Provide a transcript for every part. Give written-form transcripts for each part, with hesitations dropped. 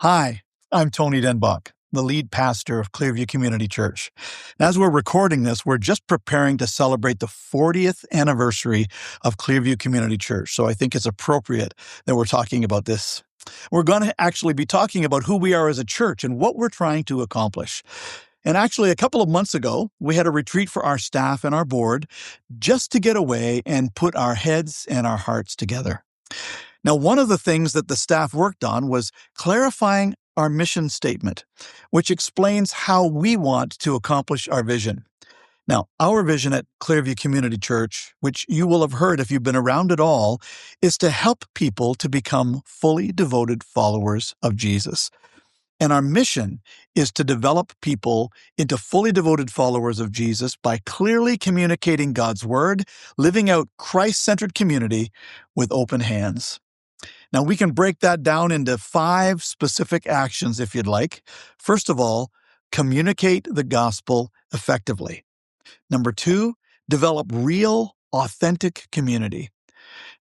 Hi, I'm Tony Denbach, the lead pastor of Clearview Community Church. As we're recording this, we're just preparing to celebrate the 40th anniversary of Clearview Community Church, so I think it's appropriate that we're talking about this. We're going to actually be talking about who we are as a church and what we're trying to accomplish. And actually, a couple of months ago, we had a retreat for our staff and our board just to get away and put our heads and our hearts together. Now, one of the things that the staff worked on was clarifying our mission statement, which explains how we want to accomplish our vision. Now, our vision at Clearview Community Church, which you will have heard if you've been around at all, is to help people to become fully devoted followers of Jesus. And our mission is to develop people into fully devoted followers of Jesus by clearly communicating God's word, living out Christ-centered community with open hands. Now, we can break that down into 5 specific actions if you'd like. First of all, communicate the gospel effectively. Number 2, develop real, authentic community.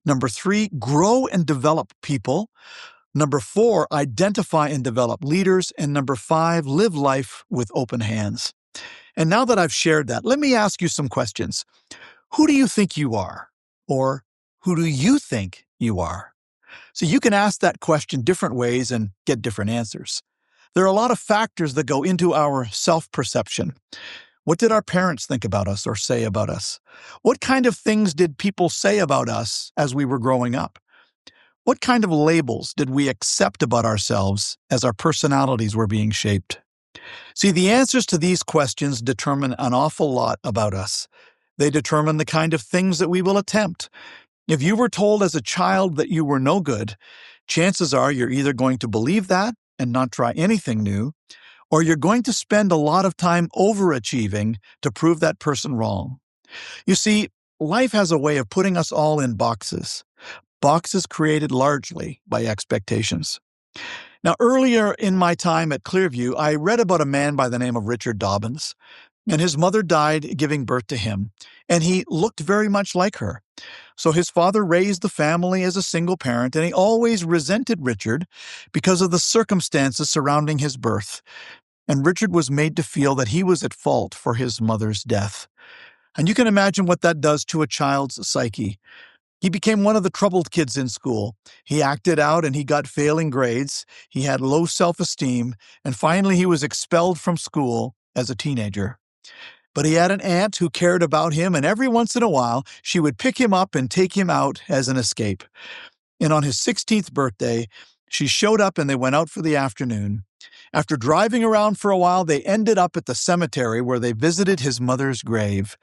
Number 3, grow and develop people. Number 4, identify and develop leaders. And number 5, live life with open hands. And now that I've shared that, let me ask you some questions. Who do you think you are? Or who do you think you are? So you can ask that question different ways and get different answers. There are a lot of factors that go into our self-perception. What did our parents think about us or say about us? What kind of things did people say about us as we were growing up? What kind of labels did we accept about ourselves as our personalities were being shaped? See, the answers to these questions determine an awful lot about us. They determine the kind of things that we will attempt. If you were told as a child that you were no good, chances are you're either going to believe that and not try anything new, or you're going to spend a lot of time overachieving to prove that person wrong. You see, life has a way of putting us all in boxes created largely by expectations. Now, earlier in my time at Clearview, I read about a man by the name of Richard Dobbins, and his mother died giving birth to him, and he looked very much like her. So his father raised the family as a single parent, and he always resented Richard because of the circumstances surrounding his birth. And Richard was made to feel that he was at fault for his mother's death. And you can imagine what that does to a child's psyche. He became one of the troubled kids in school. He acted out and he got failing grades. He had low self-esteem, and finally he was expelled from school as a teenager. But he had an aunt who cared about him, and every once in a while, she would pick him up and take him out as an escape. And on his 16th birthday, she showed up and they went out for the afternoon. After driving around for a while, they ended up at the cemetery where they visited his mother's grave.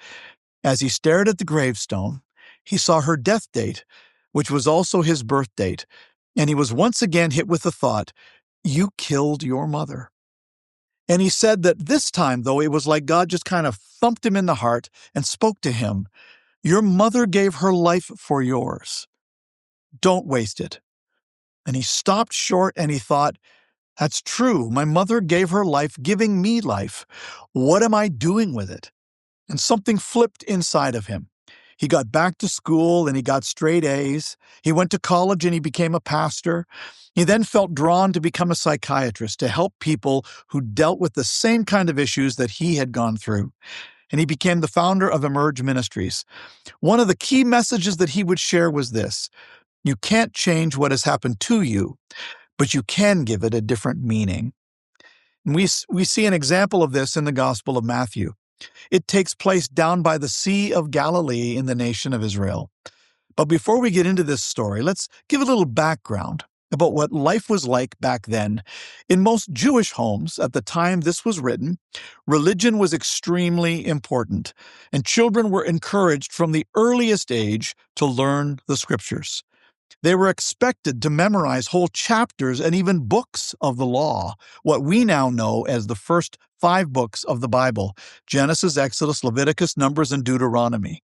As he stared at the gravestone, he saw her death date, which was also his birth date, and he was once again hit with the thought, "You killed your mother." And he said that this time, though, it was like God just kind of thumped him in the heart and spoke to him. "Your mother gave her life for yours. Don't waste it." And he stopped short and he thought, that's true. My mother gave her life, giving me life. What am I doing with it? And something flipped inside of him. He got back to school and he got straight A's. He went to college and he became a pastor. He then felt drawn to become a psychiatrist to help people who dealt with the same kind of issues that he had gone through. And he became the founder of Emerge Ministries. One of the key messages that he would share was this: you can't change what has happened to you, but you can give it a different meaning. And we see an example of this in the Gospel of Matthew. It takes place down by the Sea of Galilee in the nation of Israel. But before we get into this story, let's give a little background about what life was like back then. In most Jewish homes at the time this was written, religion was extremely important, and children were encouraged from the earliest age to learn the scriptures. They were expected to memorize whole chapters and even books of the law, what we now know as the first 5 books of the Bible: Genesis, Exodus, Leviticus, Numbers, and Deuteronomy.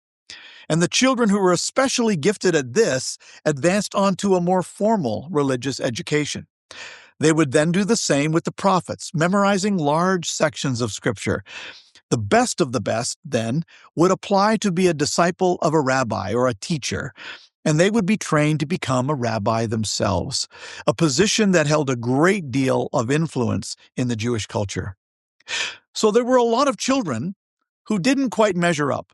And the children who were especially gifted at this advanced on to a more formal religious education. They would then do the same with the prophets, memorizing large sections of Scripture. The best of the best, then, would apply to be a disciple of a rabbi or a teacher. and they would be trained to become a rabbi themselves, a position that held a great deal of influence in the Jewish culture. So there were a lot of children who didn't quite measure up.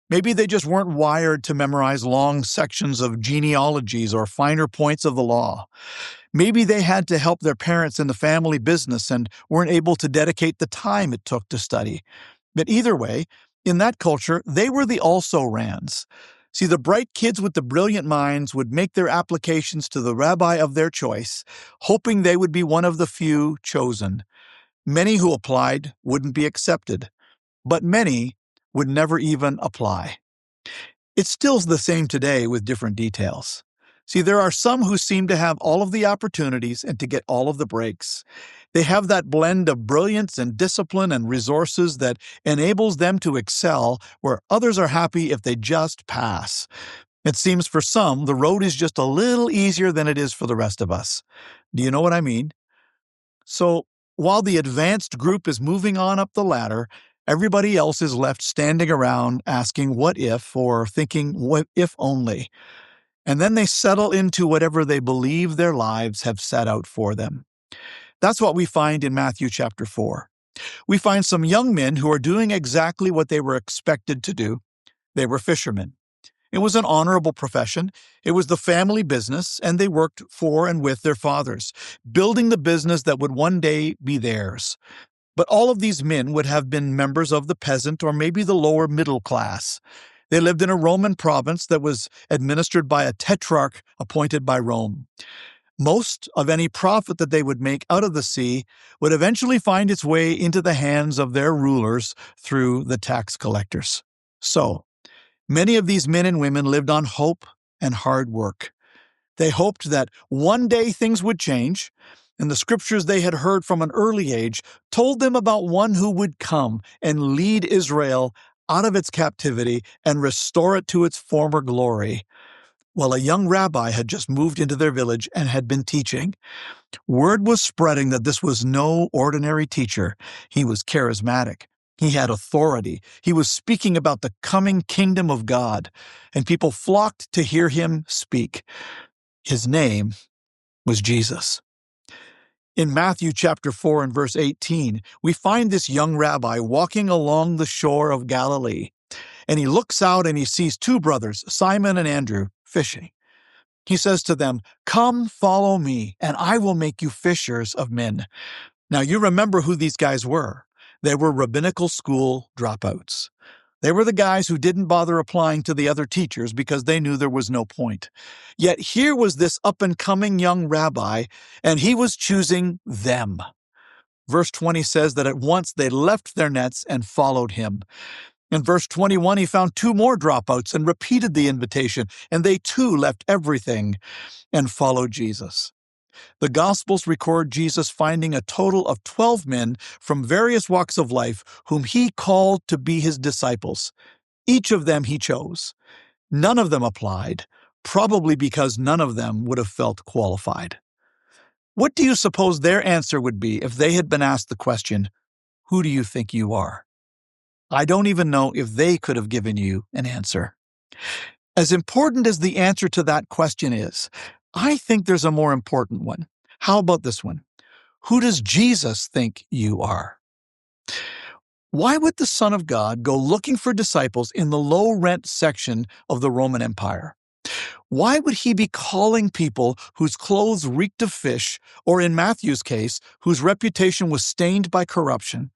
Maybe they just weren't wired to memorize long sections of genealogies or finer points of the law. Maybe they had to help their parents in the family business and weren't able to dedicate the time it took to study. But either way, in that culture, they were the also-rans. See, the bright kids with the brilliant minds would make their applications to the rabbi of their choice, hoping they would be one of the few chosen. Many who applied wouldn't be accepted, but many would never even apply. It's still the same today with different details. See, there are some who seem to have all of the opportunities and to get all of the breaks. They have that blend of brilliance and discipline and resources that enables them to excel where others are happy if they just pass. It seems for some, the road is just a little easier than it is for the rest of us. Do you know what I mean? So, while the advanced group is moving on up the ladder, everybody else is left standing around asking what if or thinking what if only. And then they settle into whatever they believe their lives have set out for them. That's what we find in Matthew chapter 4. We find some young men who are doing exactly what they were expected to do. They were fishermen. It was an honorable profession. It was the family business, and they worked for and with their fathers, building the business that would one day be theirs. But all of these men would have been members of the peasant or maybe the lower middle class. They lived in a Roman province that was administered by a tetrarch appointed by Rome. Most of any profit that they would make out of the sea would eventually find its way into the hands of their rulers through the tax collectors. So, many of these men and women lived on hope and hard work. They hoped that one day things would change, and the scriptures they had heard from an early age told them about one who would come and lead Israel out of its captivity and restore it to its former glory. Well, a young rabbi had just moved into their village and had been teaching. Word was spreading that this was no ordinary teacher. He was charismatic. He had authority. He was speaking about the coming kingdom of God, and people flocked to hear him speak. His name was Jesus. In Matthew chapter 4 and verse 18, we find this young rabbi walking along the shore of Galilee, and he looks out and he sees two brothers, Simon and Andrew, fishing. He says to them, "Come, follow me, and I will make you fishers of men." Now, you remember who these guys were. They were rabbinical school dropouts. They were the guys who didn't bother applying to the other teachers because they knew there was no point. Yet here was this up-and-coming young rabbi, and he was choosing them. Verse 20 says that at once they left their nets and followed him. In verse 21, he found two more dropouts and repeated the invitation, and they too left everything and followed Jesus. The Gospels record Jesus finding a total of 12 men from various walks of life whom he called to be his disciples. Each of them he chose. None of them applied, probably because none of them would have felt qualified. What do you suppose their answer would be if they had been asked the question, "Who do you think you are?" I don't even know if they could have given you an answer. As important as the answer to that question is, I think there's a more important one. How about this one? Who does Jesus think you are? Why would the Son of God go looking for disciples in the low-rent section of the Roman Empire? Why would he be calling people whose clothes reeked of fish, or in Matthew's case, whose reputation was stained by corruption?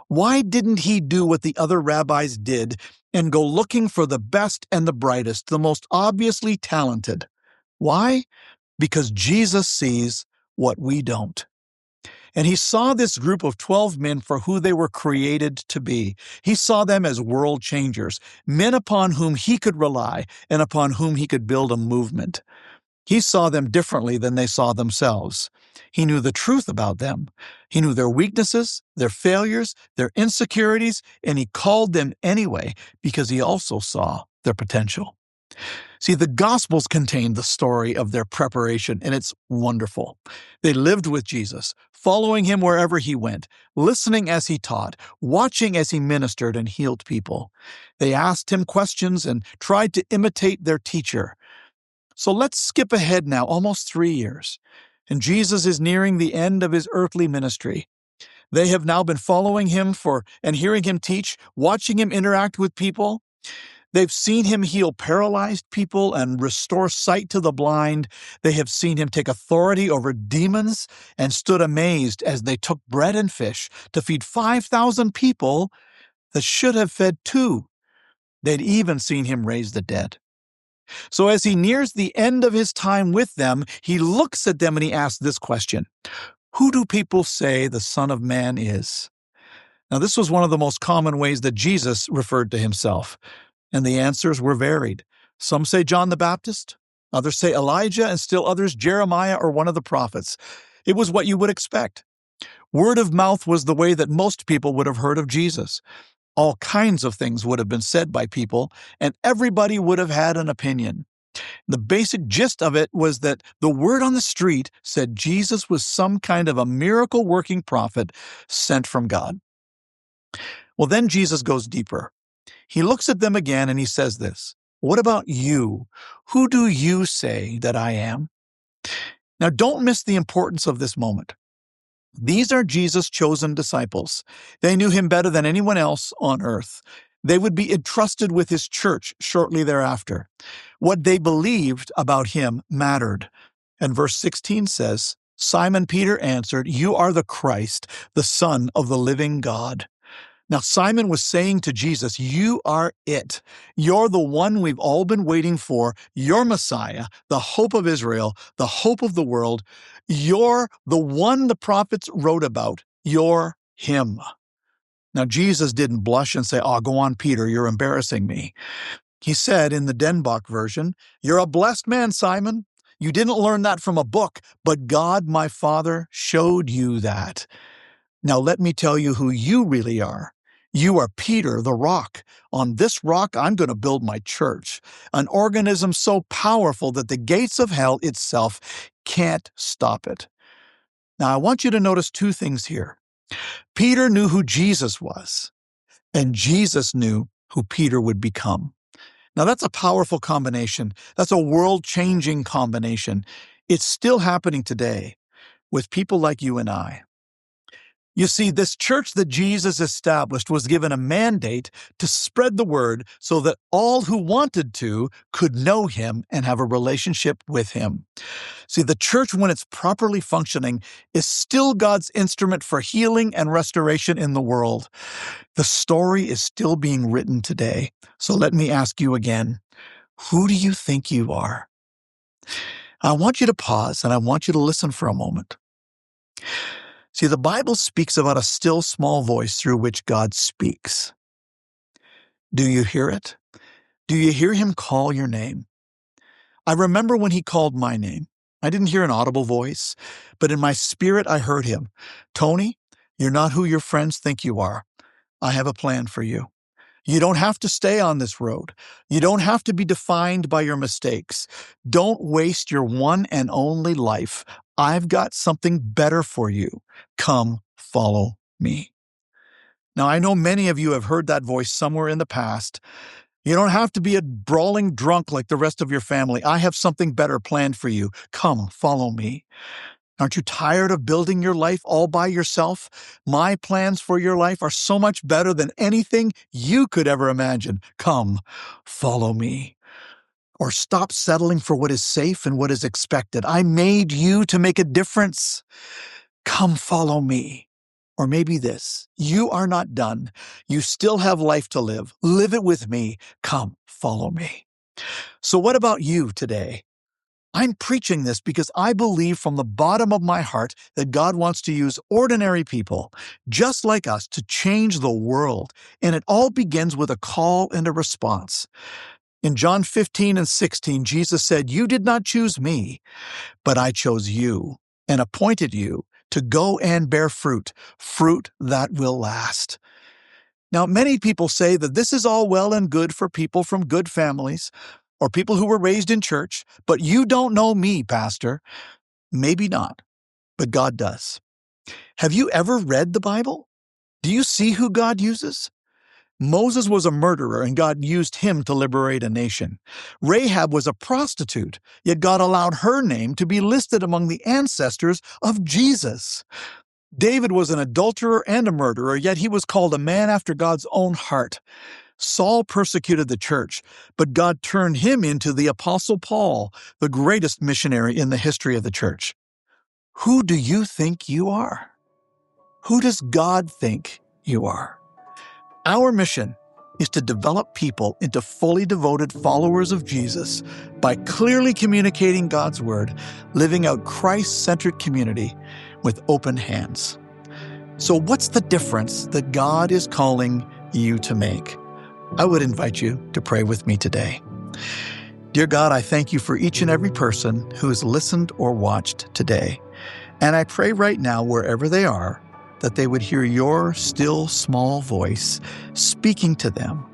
Why didn't he do what the other rabbis did and go looking for the best and the brightest, the most obviously talented? Why? Because Jesus sees what we don't. And he saw this group of 12 men for who they were created to be. He saw them as world changers, men upon whom he could rely and upon whom he could build a movement. He saw them differently than they saw themselves. He knew the truth about them. He knew their weaknesses, their failures, their insecurities, and he called them anyway because he also saw their potential. See, the Gospels contain the story of their preparation, and it's wonderful. They lived with Jesus, following him wherever he went, listening as he taught, watching as he ministered and healed people. They asked him questions and tried to imitate their teacher. So let's skip ahead now, almost 3 years. And Jesus is nearing the end of his earthly ministry. They have now been following him and hearing him teach, watching him interact with people. They've seen him heal paralyzed people and restore sight to the blind. They have seen him take authority over demons and stood amazed as they took bread and fish to feed 5,000 people that should have fed 2. They'd even seen him raise the dead. So as he nears the end of his time with them, he looks at them and he asks this question: who do people say the Son of Man is? Now, this was one of the most common ways that Jesus referred to himself, and the answers were varied. Some say John the Baptist, others say Elijah, and still others Jeremiah or one of the prophets. It was what you would expect. Word of mouth was the way that most people would have heard of Jesus. All kinds of things would have been said by people, and everybody would have had an opinion. The basic gist of it was that the word on the street said Jesus was some kind of a miracle-working prophet sent from God. Well, then Jesus goes deeper. He looks at them again and he says this: what about you? Who do you say that I am? Now, don't miss the importance of this moment. These are Jesus' chosen disciples. They knew him better than anyone else on earth. They would be entrusted with his church shortly thereafter. What they believed about him mattered. And verse 16 says, Simon Peter answered, "You are the Christ, the Son of the living God." Now, Simon was saying to Jesus, you are it. You're the one we've all been waiting for. You're Messiah, the hope of Israel, the hope of the world. You're the one the prophets wrote about. You're him. Now, Jesus didn't blush and say, "Oh, go on, Peter, you're embarrassing me." He said in the Denbach version, "You're a blessed man, Simon. You didn't learn that from a book, but God, my Father, showed you that. Now let me tell you who you really are. You are Peter, the rock. On this rock, I'm going to build my church, an organism so powerful that the gates of hell itself can't stop it." Now, I want you to notice 2 things here. Peter knew who Jesus was, and Jesus knew who Peter would become. Now, that's a powerful combination. That's a world-changing combination. It's still happening today with people like you and I. You see, this church that Jesus established was given a mandate to spread the word so that all who wanted to could know him and have a relationship with him. See, the church, when it's properly functioning, is still God's instrument for healing and restoration in the world. The story is still being written today. So let me ask you again, who do you think you are? I want you to pause and I want you to listen for a moment. See, the Bible speaks about a still small voice through which God speaks. Do you hear it? Do you hear him call your name? I remember when he called my name. I didn't hear an audible voice, but in my spirit I heard him. "Tony, you're not who your friends think you are. I have a plan for you. You don't have to stay on this road. You don't have to be defined by your mistakes. Don't waste your one and only life. I've got something better for you. Come, follow me." Now, I know many of you have heard that voice somewhere in the past. You don't have to be a brawling drunk like the rest of your family. I have something better planned for you. Come, follow me. Aren't you tired of building your life all by yourself? My plans for your life are so much better than anything you could ever imagine. Come, follow me. Or stop settling for what is safe and what is expected. I made you to make a difference. Come, follow me. Or maybe this: you are not done. You still have life to live. Live it with me. Come, follow me. So what about you today? I'm preaching this because I believe from the bottom of my heart that God wants to use ordinary people, just like us, to change the world. And it all begins with a call and a response. In John 15 and 16, Jesus said, "You did not choose me, but I chose you and appointed you to go and bear fruit, fruit that will last." Now, many people say that this is all well and good for people from good families or people who were raised in church, but you don't know me, Pastor. Maybe not, but God does. Have you ever read the Bible? Do you see who God uses? Moses was a murderer, and God used him to liberate a nation. Rahab was a prostitute, yet God allowed her name to be listed among the ancestors of Jesus. David was an adulterer and a murderer, yet he was called a man after God's own heart. Saul persecuted the church, but God turned him into the Apostle Paul, the greatest missionary in the history of the church. Who do you think you are? Who does God think you are? Our mission is to develop people into fully devoted followers of Jesus by clearly communicating God's word, living out Christ-centered community with open hands. So what's the difference that God is calling you to make? I would invite you to pray with me today. Dear God, I thank you for each and every person who has listened or watched today. And I pray right now, wherever they are, that they would hear your still small voice speaking to them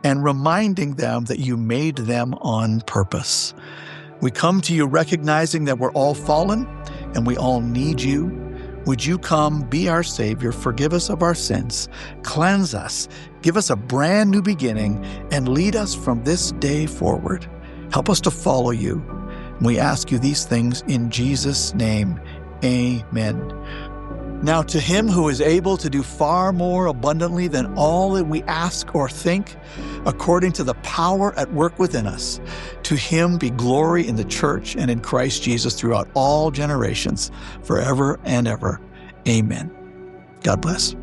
and reminding them that you made them on purpose. We come to you recognizing that we're all fallen and we all need you. Would you come, be our Savior, forgive us of our sins, cleanse us, give us a brand new beginning, and lead us from this day forward. Help us to follow you. We ask you these things in Jesus' name. Amen. Now to him who is able to do far more abundantly than all that we ask or think, according to the power at work within us, to him be glory in the church and in Christ Jesus throughout all generations, forever and ever. Amen. God bless.